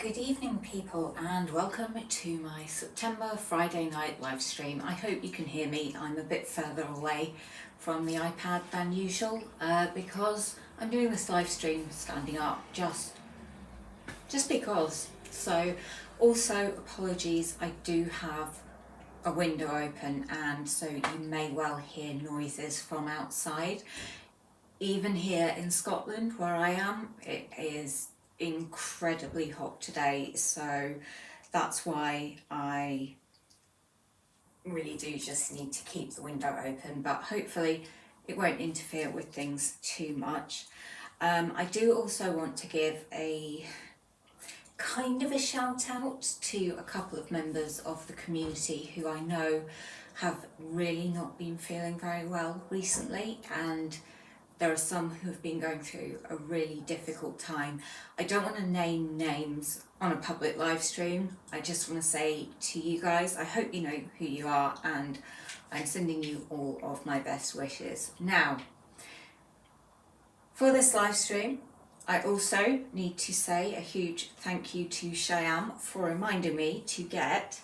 Good evening people, and welcome to my September Friday night live stream. I hope you can hear me. I'm a bit further away from the iPad than usual because I'm doing this live stream standing up just because. So also apologies, I do have a window open and so you may well hear noises from outside. Even here in Scotland where I am, it is incredibly hot today, so that's why I really do just need to keep the window open, but hopefully it won't interfere with things too much. I do also want to give a kind of a shout out to a couple of members of the community who I know have really not been feeling very well recently, and there are some who have been going through a really difficult time. I don't want to name names on a public live stream. I just want to say to you guys, I hope you know who you are and I'm sending you all of my best wishes. Now, for this live stream, I also need to say a huge thank you to Shyam for reminding me to get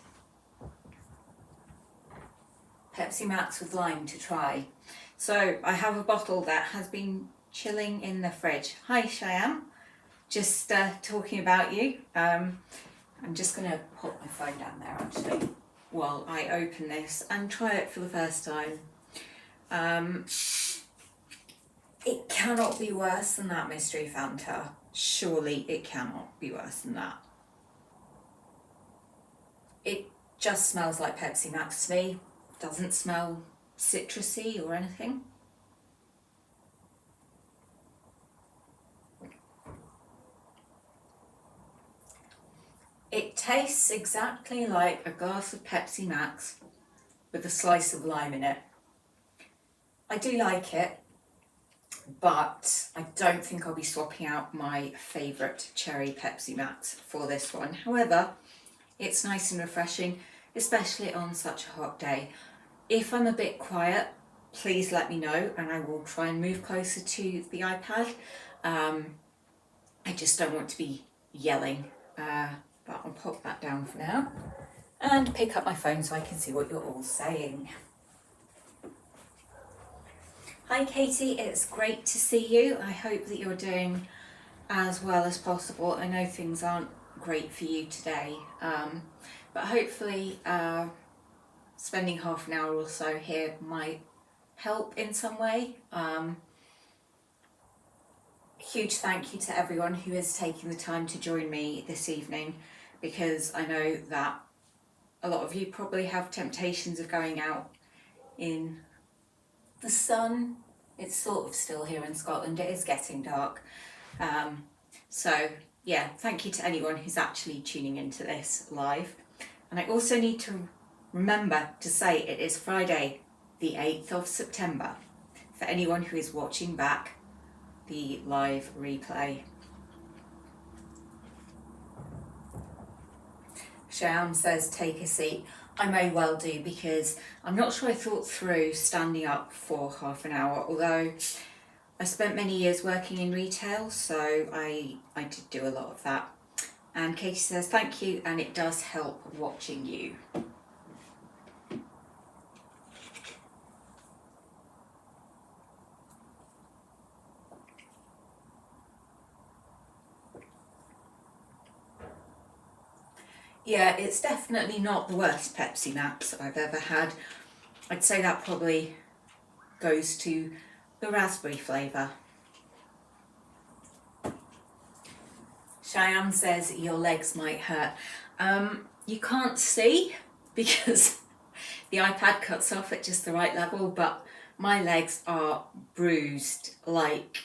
Pepsi Max with lime to try. So I have a bottle that has been chilling in the fridge. Hi Shyam, just talking about you. I'm just going to put my phone down there actually while I open this and try it for the first time. It cannot be worse than that mystery Fanta. Surely it cannot be worse than that. It just smells like Pepsi Max to me. Doesn't smell citrusy or anything. It tastes exactly like a glass of Pepsi Max with a slice of lime in it. I do like it, but I don't think I'll be swapping out my favourite cherry Pepsi Max for this one. However, it's nice and refreshing, especially on such a hot day. If I'm a bit quiet, please let me know and I will try and move closer to the iPad. I just don't want to be yelling, but I'll pop that down for now and pick up my phone so I can see what you're all saying. Hi Katie, it's great to see you. I hope that you're doing as well as possible. I know things aren't great for you today, but hopefully spending half an hour or so here might help in some way. Huge thank you to everyone who is taking the time to join me this evening, because I know that a lot of you probably have temptations of going out in the sun. It's sort of still here in Scotland, it is getting dark. So yeah, thank you to anyone who's actually tuning into this live. And I also need to remember to say it is Friday, the 8th of September, for anyone who is watching back the live replay. Shyam says take a seat. I may well do, because I'm not sure I thought through standing up for half an hour, although I spent many years working in retail, so I did do a lot of that. And Katie says thank you, and it does help watching you. Yeah, it's definitely not the worst Pepsi Max I've ever had. I'd say that probably goes to the raspberry flavour. Shyam says your legs might hurt. You can't see because the iPad cuts off at just the right level, but my legs are bruised like,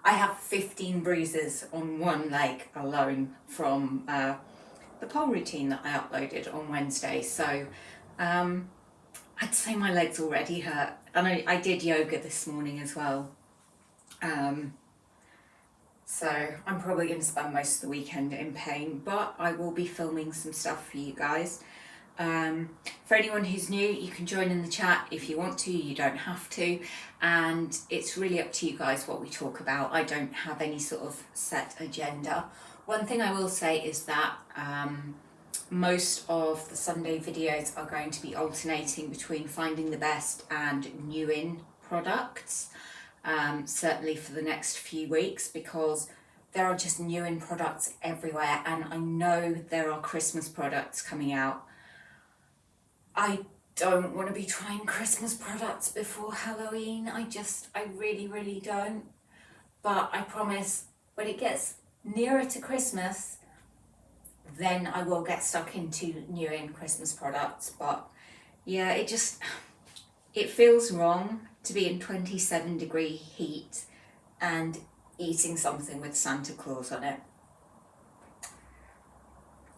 I have 15 bruises on one leg alone from the pole routine that I uploaded on Wednesday. So I'd say my legs already hurt. And I did yoga this morning as well. So I'm probably going to spend most of the weekend in pain, but I will be filming some stuff for you guys. For anyone who's new, you can join in the chat if you want to, you don't have to, and it's really up to you guys what we talk about. I don't have any sort of set agenda. One thing I will say is that most of the Sunday videos are going to be alternating between finding the best and new in products, certainly for the next few weeks, because there are just new in products everywhere, and I know there are Christmas products coming out. I don't want to be trying Christmas products before Halloween. I really, really don't. But I promise when it gets nearer to Christmas, then I will get stuck into new in Christmas products. But yeah, it feels wrong to be in 27-degree heat and eating something with Santa Claus on it.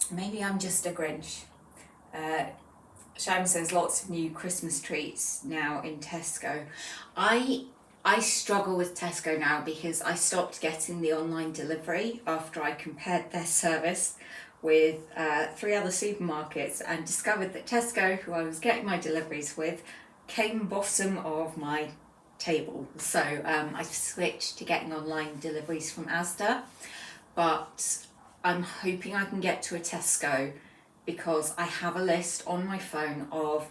Maybe I'm just a Grinch. Sham says lots of new Christmas treats now in Tesco. I struggle with Tesco now because I stopped getting the online delivery after I compared their service with 3 other supermarkets and discovered that Tesco, who I was getting my deliveries with, came bottom of my table. So I switched to getting online deliveries from Asda, but I'm hoping I can get to a Tesco because I have a list on my phone of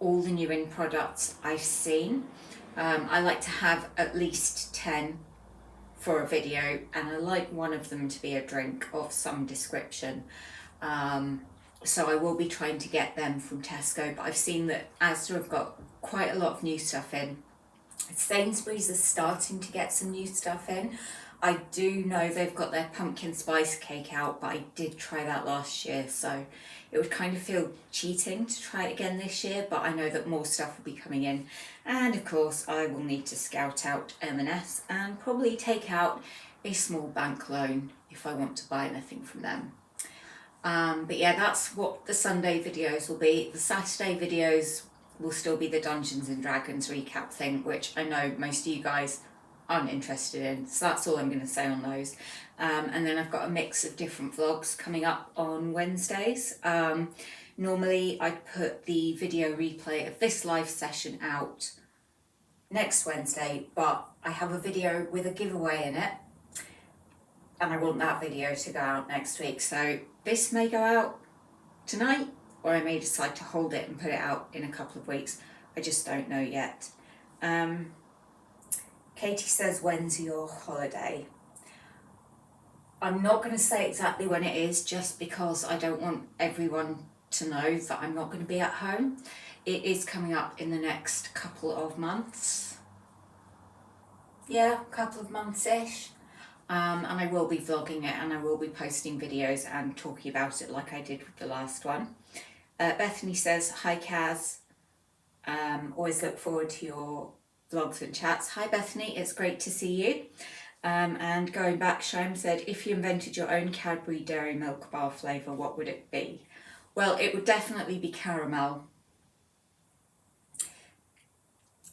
all the new in products I've seen. I like to have at least 10 for a video, and I like one of them to be a drink of some description. So I will be trying to get them from Tesco, but I've seen that Asda have got quite a lot of new stuff in. Sainsbury's is starting to get some new stuff in. I do know they've got their pumpkin spice cake out, but I did try that last year, so it would kind of feel cheating to try it again this year, but I know that more stuff will be coming in. And of course, I will need to scout out M&S and probably take out a small bank loan if I want to buy anything from them. But yeah, that's what the Sunday videos will be. The Saturday videos will still be the Dungeons and Dragons recap thing, which I know most of you guys aren't interested in, so that's all I'm going to say on those. And then I've got a mix of different vlogs coming up on Wednesdays. Normally I'd put the video replay of this live session out next Wednesday, but I have a video with a giveaway in it and I want that video to go out next week, so this may go out tonight or I may decide to hold it and put it out in a couple of weeks. I just don't know yet. Katie says, when's your holiday? I'm not going to say exactly when it is, just because I don't want everyone to know that I'm not going to be at home. It is coming up in the next couple of months. Yeah, a couple of months-ish. And I will be vlogging it and I will be posting videos and talking about it like I did with the last one. Bethany says, hi Kaz, always look forward to your vlogs and chats. Hi Bethany, it's great to see you. And going back, Shaim said, if you invented your own Cadbury Dairy Milk bar flavour, what would it be? Well, it would definitely be caramel.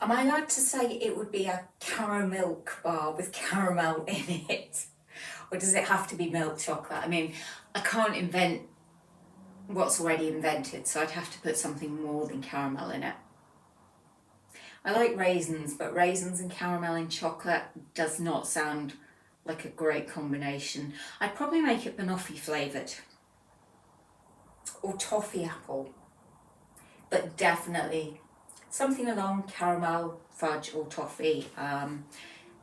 Am I allowed to say it would be a caramel bar with caramel in it? Or does it have to be milk chocolate? I mean, I can't invent what's already invented, so I'd have to put something more than caramel in it. I like raisins, but raisins and caramel and chocolate does not sound like a great combination. I'd probably make it banoffee flavoured or toffee apple, but definitely something along caramel, fudge or toffee.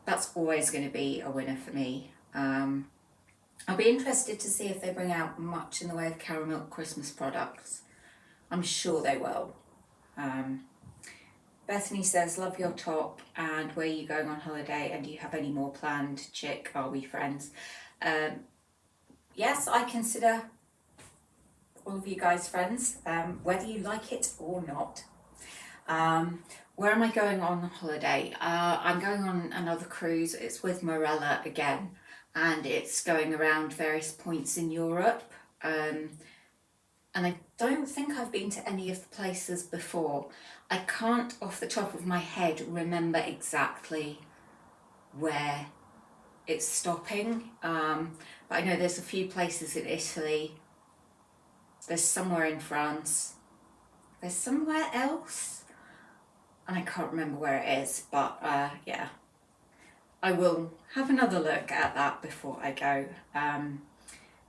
That's always going to be a winner for me. I'll be interested to see if they bring out much in the way of caramel Christmas products. I'm sure they will. Bethany says, love your top, and where are you going on holiday, and do you have any more planned? Chick, are we friends? Yes, I consider all of you guys friends, whether you like it or not. Where am I going on holiday? I'm going on another cruise. It's with Morella again, and it's going around various points in Europe. And I don't think I've been to any of the places before. I can't, off the top of my head, remember exactly where it's stopping. But I know there's a few places in Italy. There's somewhere in France. there's somewhere else, and I can't remember where it is, but yeah, I will have another look at that before I go.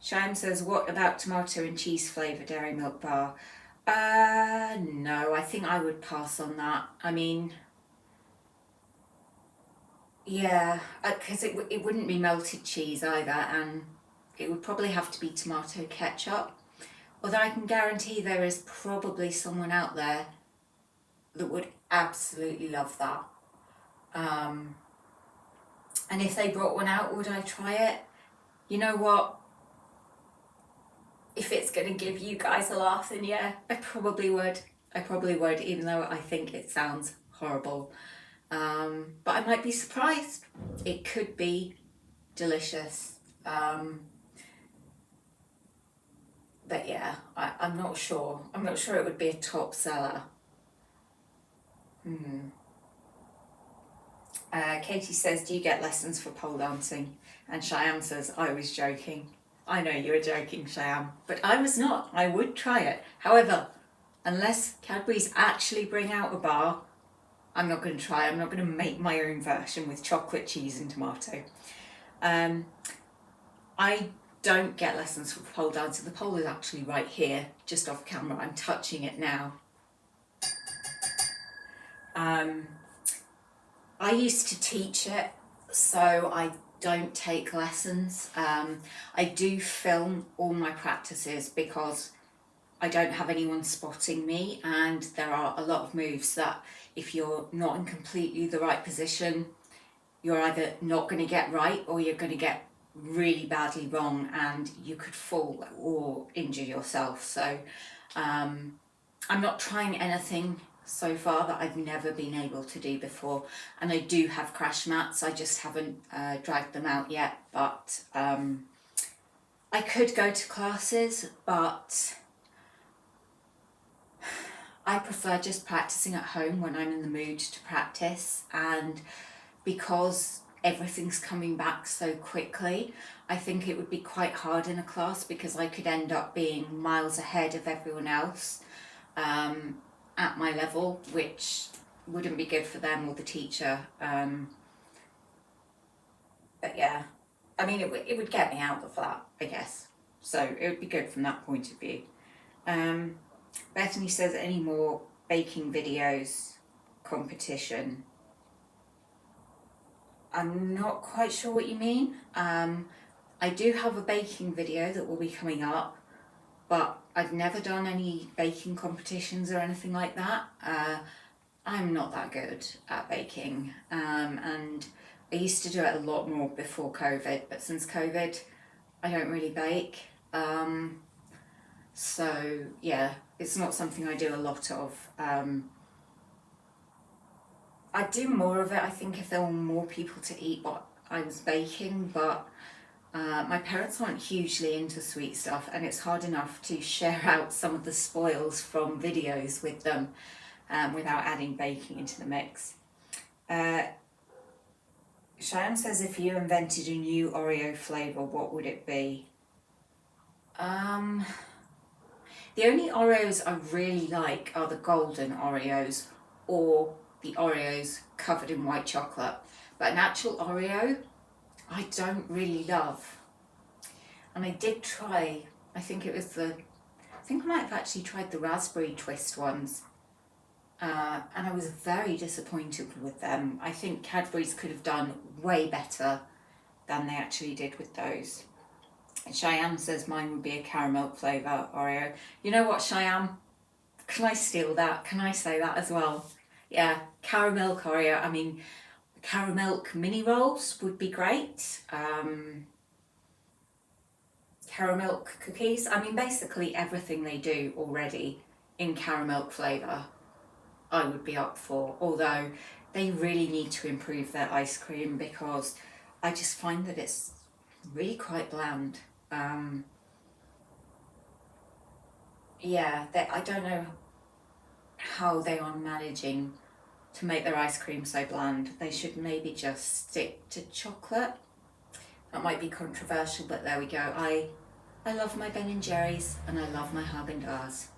Sham says, what about tomato and cheese flavour dairy milk bar? No, I think I would pass on that. I mean, yeah, because it wouldn't be melted cheese either, and it would probably have to be tomato ketchup. Although I can guarantee there is probably someone out there that would absolutely love that. And if they brought one out, would I try it? You know what? If it's going to give you guys a laugh, then yeah, I probably would. I probably would, even though I think it sounds horrible. But I might be surprised. It could be delicious. But yeah, I'm not sure. I'm not sure it would be a top seller. Katie says, do you get lessons for pole dancing? And Cheyenne says, I was joking. I know you were joking, Cheyenne, but I was not. I would try it. However, unless Cadbury's actually bring out a bar, I'm not going to try it. I'm not going to make my own version with chocolate, cheese and tomato. I don't get lessons for pole dancing. The pole is actually right here, just off camera. I'm touching it now. I used to teach it, so I don't take lessons. I do film all my practices because I don't have anyone spotting me, and there are a lot of moves that if you're not in completely the right position, you're either not going to get right or you're going to get really badly wrong and you could fall or injure yourself. So I'm not trying anything so far that I've never been able to do before, and I do have crash mats. I just haven't dragged them out yet, but I could go to classes, but I prefer just practicing at home when I'm in the mood to practice. And because everything's coming back so quickly, I think it would be quite hard in a class because I could end up being miles ahead of everyone else at my level, which wouldn't be good for them or the teacher. But yeah, I mean, it would get me out of that, I guess. So it would be good from that point of view. Bethany says, any more baking videos competition? I'm not quite sure what you mean. I do have a baking video that will be coming up, but I've never done any baking competitions or anything like that. I'm not that good at baking, and I used to do it a lot more before COVID, but since COVID I don't really bake. So yeah, it's not something I do a lot of. I'd do more of it, I think, if there were more people to eat what I was baking, but my parents aren't hugely into sweet stuff, and it's hard enough to share out some of the spoils from videos with them without adding baking into the mix. Cheyenne says, if you invented a new Oreo flavour, what would it be? The only Oreos I really like are the golden Oreos or the Oreos covered in white chocolate. But an actual Oreo, I don't really love. And I did try, I think I might have actually tried the raspberry twist ones. And I was very disappointed with them. I think Cadbury's could have done way better than they actually did with those. And Cheyenne says mine would be a caramel flavour Oreo. You know what, Cheyenne? Can I steal that? Can I say that as well? Yeah, caramel Oreo. I mean, caramel mini rolls would be great. Caramel cookies. I mean, basically everything they do already in caramel flavour I would be up for, although they really need to improve their ice cream because I just find that it's really quite bland. Yeah, I don't know how they are managing to make their ice cream so bland. They should maybe just stick to chocolate. That might be controversial, but there we go. I love my Ben & Jerry's and I love my Haagen-Dazs.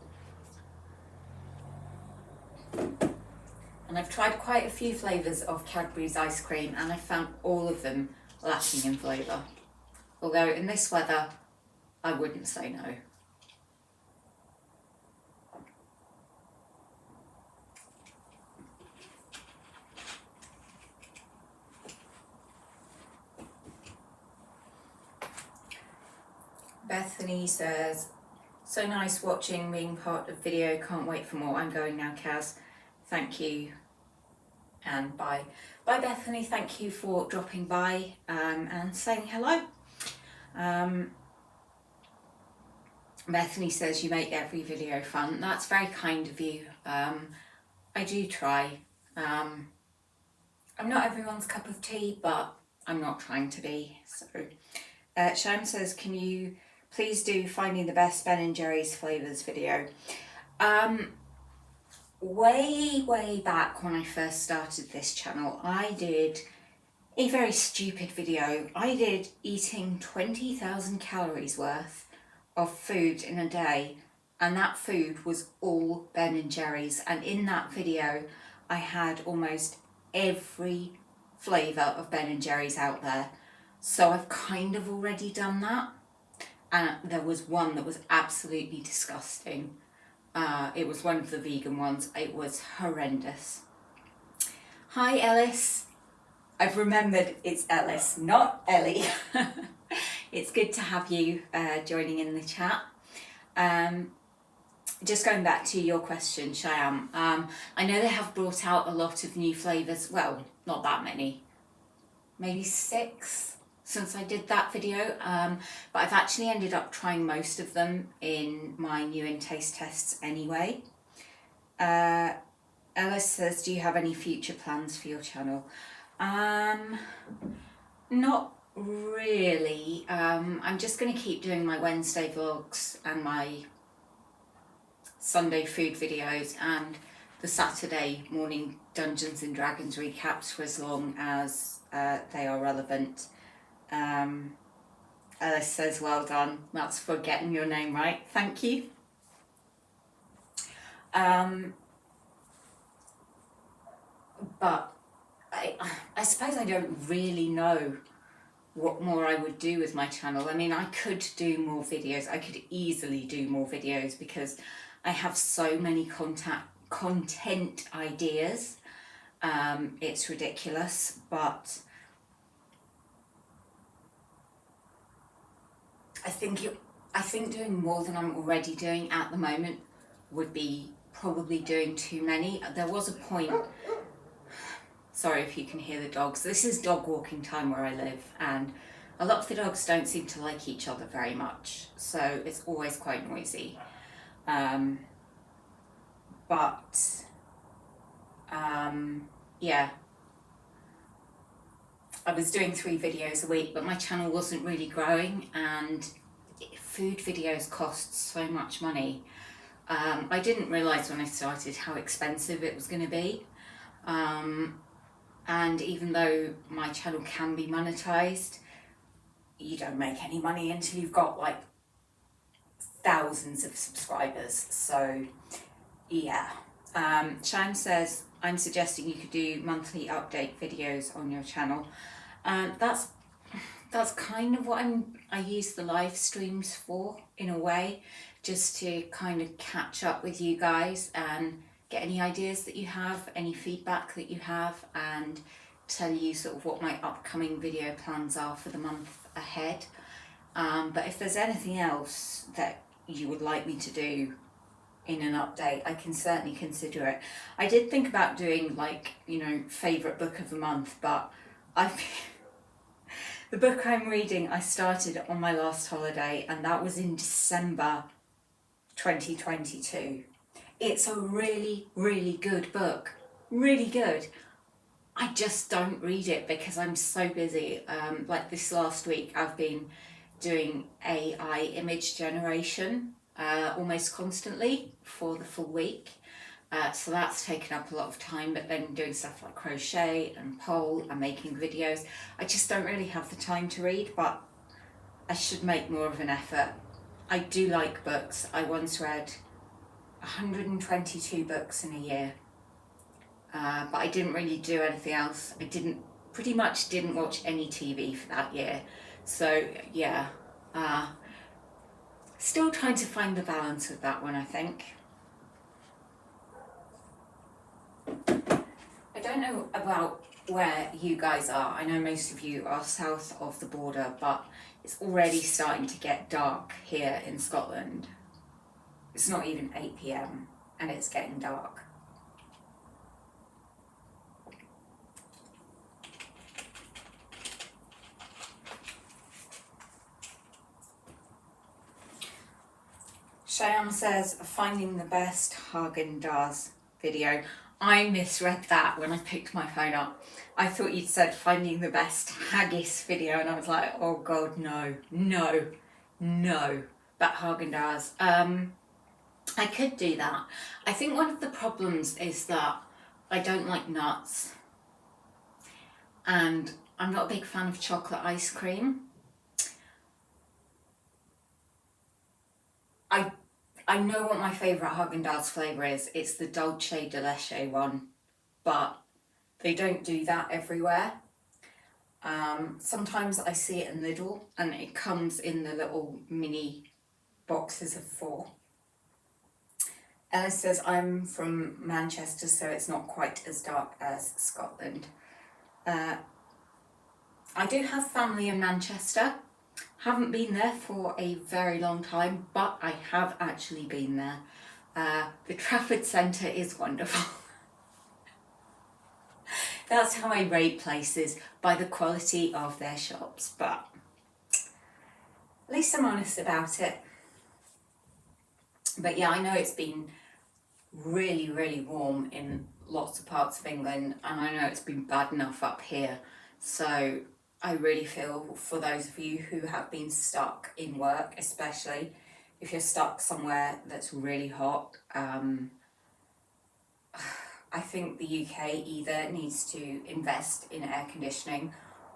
And I've tried quite a few flavours of Cadbury's ice cream and I found all of them lacking in flavour. Although in this weather, I wouldn't say no. Bethany says, so nice watching, being part of video, can't wait for more. I'm going now, Kaz. Thank you and bye. Bye Bethany, thank you for dropping by and saying hello. Bethany says you make every video fun. That's very kind of you. I do try. I'm not everyone's cup of tea, but I'm not trying to be. So, Sham says, can you please do finding the best Ben & Jerry's flavours video? Way back when I first started this channel, I did a very stupid video. I did eating 20,000 calories worth of food in a day, and that food was all Ben & Jerry's, and in that video I had almost every flavour of Ben & Jerry's out there. So I've kind of already done that, and there was one that was absolutely disgusting. It was one of the vegan ones. It was horrendous. Hi Ellis. I've remembered it's Ellis, not Ellie. It's good to have you joining in the chat. Just going back to your question, Shyam, I know they have brought out a lot of new flavours. Well, not that many, maybe 6 since I did that video, but I've actually ended up trying most of them in my new in taste tests anyway. Ellis says, do you have any future plans for your channel? Not really. I'm just going to keep doing my Wednesday vlogs and my Sunday food videos and the Saturday morning Dungeons and Dragons recaps for as long as they are relevant. Alice says, well done. That's for getting your name right. Thank you. But I suppose I don't really know what more I would do with my channel. I mean, I could do more videos. I could easily do more videos because I have so many content ideas. It's ridiculous, but I think doing more than I'm already doing at the moment would be probably doing too many. There was a point, sorry if you can hear the dogs, this is dog walking time where I live, and a lot of the dogs don't seem to like each other very much, so it's always quite noisy. Yeah, I was doing 3 videos a week, but my channel wasn't really growing, and food videos cost so much money. I didn't realise when I started how expensive it was going to be. And even though my channel can be monetized, you don't make any money until you've got like thousands of subscribers. So yeah. Shine says, I'm suggesting you could do monthly update videos on your channel. That's kind of what I use the live streams for, in a way, just to kind of catch up with you guys and get any ideas that you have, any feedback that you have, and tell you sort of what my upcoming video plans are for the month ahead. But if there's anything else that you would like me to do in an update, I can certainly consider it. I did think about doing, like, you know, favourite book of the month, but the book I'm reading, I started on my last holiday, and that was in December 2022. It's a really, really good book. Really good. I just don't read it because I'm so busy. Like this last week, I've been doing AI image generation almost constantly for the full week. So that's taken up a lot of time, but then doing stuff like crochet and pole and making videos. I just don't really have the time to read, but I should make more of an effort. I do like books. I once read 122 books in a year. but I didn't really do anything else. I pretty much didn't watch any TV for that year. So yeah, still trying to find the balance with that one, I think. I don't know about where you guys are. I know most of you are south of the border, but it's already starting to get dark here in Scotland. It's not even 8 p.m. and it's getting dark. Cheyenne says, finding the best Haagen-Dazs video. I misread that when I picked my phone up. I thought you'd said finding the best haggis video, and I was like, oh God, no. But Haagen-Dazs. I could do that. I think one of the problems is that I don't like nuts, and I'm not a big fan of chocolate ice cream. I know what my favourite Haagen-Dazs flavour is. It's the Dulce de Leche one, but they don't do that everywhere. Sometimes I see it in Lidl and it comes in the little mini boxes of 4. Ellis says, I'm from Manchester, so it's not quite as dark as Scotland. I do have family in Manchester. Haven't been there for a very long time, but I have actually been there. The Trafford Centre is wonderful. That's how I rate places, by the quality of their shops, but at least I'm honest about it. But yeah, I know it's been really, really warm in lots of parts of England, and I know it's been bad enough up here. So I really feel for those of you who have been stuck in work, especially if you're stuck somewhere that's really hot. I think the UK either needs to invest in air conditioning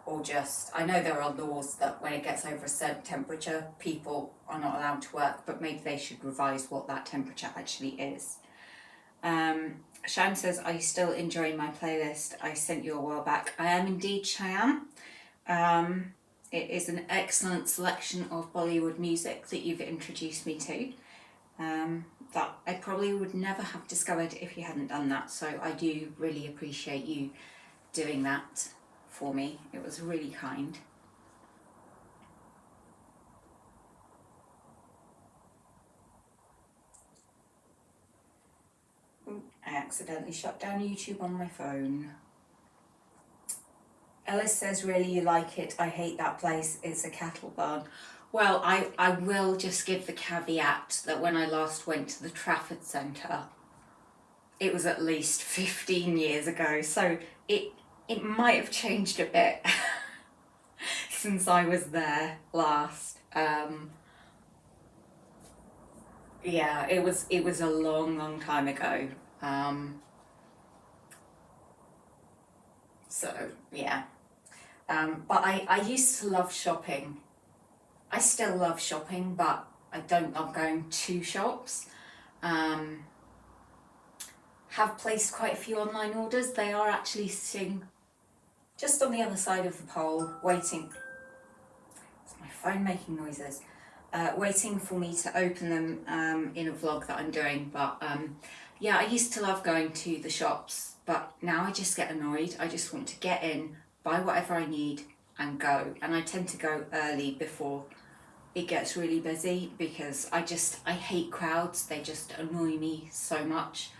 or just, I know there are laws that when it gets over a certain temperature, people are not allowed to work, but maybe they should revise what that temperature actually is. Cheyenne says, are you still enjoying my playlist I sent you a while back? I am indeed, Cheyenne. It is an excellent selection of Bollywood music that you've introduced me to, that I probably would never have discovered if you hadn't done that, so I do really appreciate you doing that for me. It was really kind. I accidentally shut down YouTube on my phone. Ellis says, really, you like it? I hate that place. It's a cattle barn. Well, I will just give the caveat that when I last went to the Trafford Centre, it was at least 15 years ago, so it might have changed a bit since I was there last. Yeah, it was a long time ago. So yeah. But I used to love shopping. I still love shopping, but I don't love going to shops. Have placed quite a few online orders. They are actually sitting just on the other side of the pole, waiting. It's my phone making noises. Waiting for me to open them in a vlog that I'm doing. But yeah, I used to love going to the shops, but now I just get annoyed. I just want to get in, buy whatever I need and go. And I tend to go early before it gets really busy because I hate crowds. They just annoy me so much.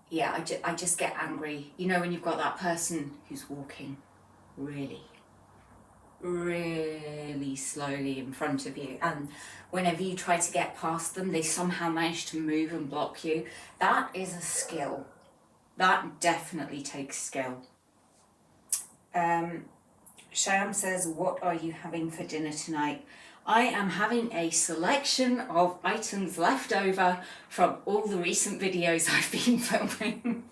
Yeah, I just get angry. You know, when you've got that person who's walking really slowly in front of you, and whenever you try to get past them, they somehow manage to move and block you. That is a skill. That definitely takes skill. Shyam says, what are you having for dinner tonight? I am having a selection of items left over from all the recent videos I've been filming.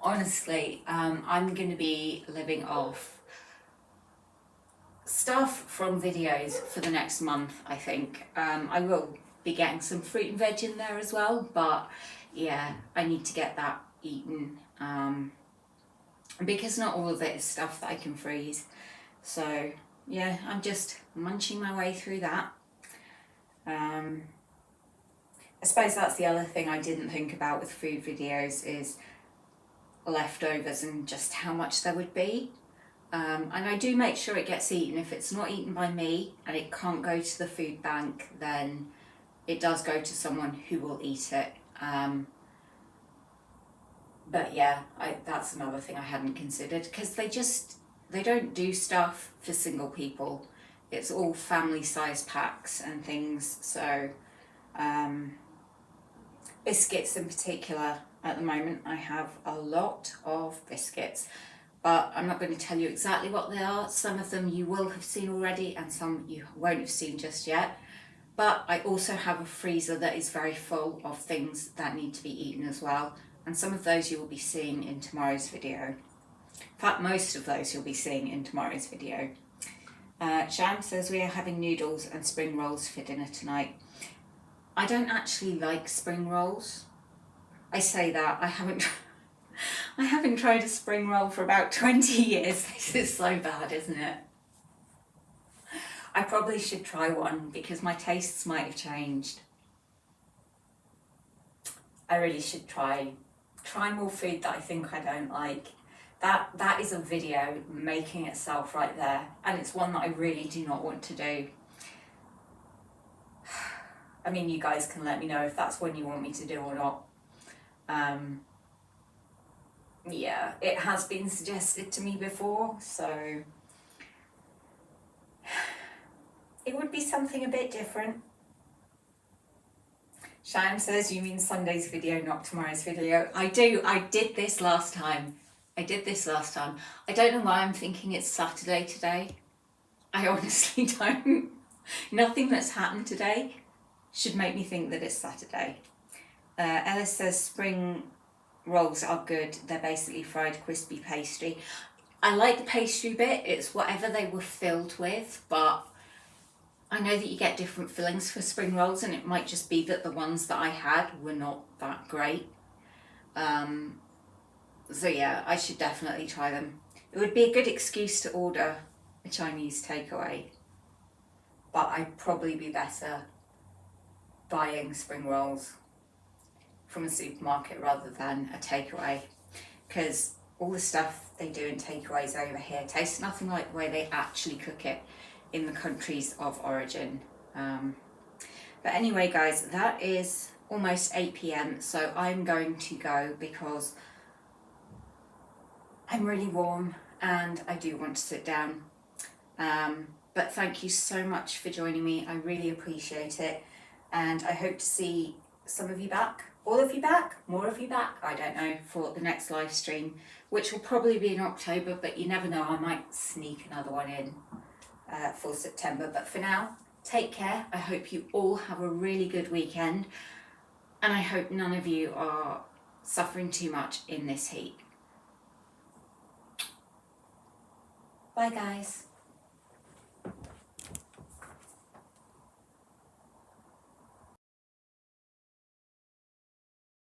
Honestly, I'm going to be living off stuff from videos for the next month, I think. I will be getting some fruit and veg in there as well, but yeah, I need to get that eaten, because not all of it is stuff that I can freeze. So yeah, I'm just munching my way through that. I suppose that's the other thing I didn't think about with food videos is leftovers and just how much there would be. And I do make sure it gets eaten. If it's not eaten by me and it can't go to the food bank, then it does go to someone who will eat it. But yeah, that's another thing I hadn't considered, because they don't do stuff for single people. It's all family size packs and things. So biscuits in particular, at the moment I have a lot of biscuits, but I'm not going to tell you exactly what they are. Some of them you will have seen already and some you won't have seen just yet. But I also have a freezer that is very full of things that need to be eaten as well, and some of those you will be seeing in tomorrow's video. In fact, most of those you'll be seeing in tomorrow's video. Sham says we are having noodles and spring rolls for dinner tonight. I don't actually like spring rolls. I say that, I haven't tried a spring roll for about 20 years. This is so bad, isn't it? I probably should try one because my tastes might have changed. I really should try more food that I think I don't like. That is a video making itself right there, and it's one that I really do not want to do. I mean, you guys can let me know if that's one you want me to do or not. Yeah, it has been suggested to me before, so it would be something a bit different. Sham says, you mean Sunday's video, not tomorrow's video. I do. I did this last time. I don't know why I'm thinking it's Saturday today. I honestly don't. Nothing that's happened today should make me think that it's Saturday. Ellis says spring rolls are good. They're basically fried crispy pastry. I like the pastry bit. It's whatever they were filled with, but I know that you get different fillings for spring rolls, and it might just be that the ones that I had were not that great. So yeah, I should definitely try them. It would be a good excuse to order a Chinese takeaway, but I'd probably be better buying spring rolls from a supermarket rather than a takeaway, because all the stuff they do in takeaways over here tastes nothing like the way they actually cook it in the countries of origin. But anyway guys, that is almost 8 p.m, so I'm going to go because I'm really warm and I do want to sit down. But thank you so much for joining me. I really appreciate it, and I hope to see some of you back, all of you back, more of you back, I don't know, for the next live stream, which will probably be in October, but you never know, I might sneak another one in for September. But for now, take care. I hope you all have a really good weekend, and I hope none of you are suffering too much in this heat. Bye guys.